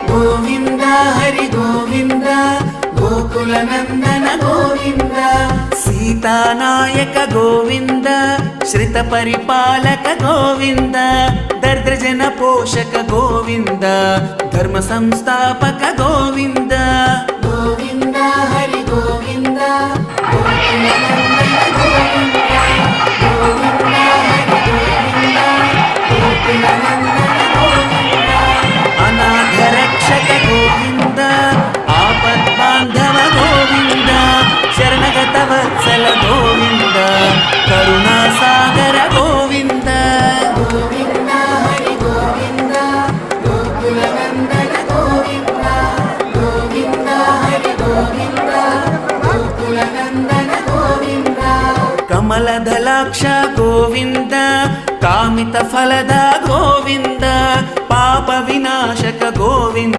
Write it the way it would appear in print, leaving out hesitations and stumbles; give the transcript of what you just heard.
ಗೋವಿಂದ ಹರಿ ಗೋವಿಂದ ಗೋಕುಲ ನಂದನ ಗೋವಿಂದ ಸೀತಾನಾಯಕ ಗೋವಿಂದ ಶ್ರಿತ ಪರಿಪಾಲಕ ಗೋವಿಂದ ದರಿದ್ರ ಜನ ಪೋಷಕ ಗೋವಿಂದ ಧರ್ಮ ಸಂಸ್ಥಾಪಕ ಗೋವಿಂದ ಗೋವಿಂದ ಹರಿ ಗೋವಿಂದ ಗೋಕುಲ ನಂದನ ಗೋವಿಂದ ಗೋವಿಂದ ಹರಿ ಗೋವಿಂದ ಗೋಕುಲ ನಂದನ ಗೋವಿಂದ ಅನಾಥ ರಕ್ಷಕ ಗೋವಿಂದ ಆಪತ್ ಬಾಂಧವ ಗೋವಿಂದ ಶರಣಗತ ವತ್ಸಲ ಗೋವಿಂದ ಕರುಣಾ ಸಾಗರ ಗೋವಿಂದ ಗೋವಿಂದ ಹರಿ ಗೋವಿಂದ ಗೋಕುಲ ನಂದನ ಗೋವಿಂದ ಗೋವಿಂದ ಹರಿ ಗೋವಿಂದ ಗೋಕುಲ ನಂದನ ಗೋವಿಂದ ಕಮಲದಲಾಕ್ಷ ಗೋವಿಂದ ಕಾಮಿತ ಫಲದ ಗೋವಿಂದ ಪಾಪ ವಿನಾಶಕ ಗೋವಿಂದ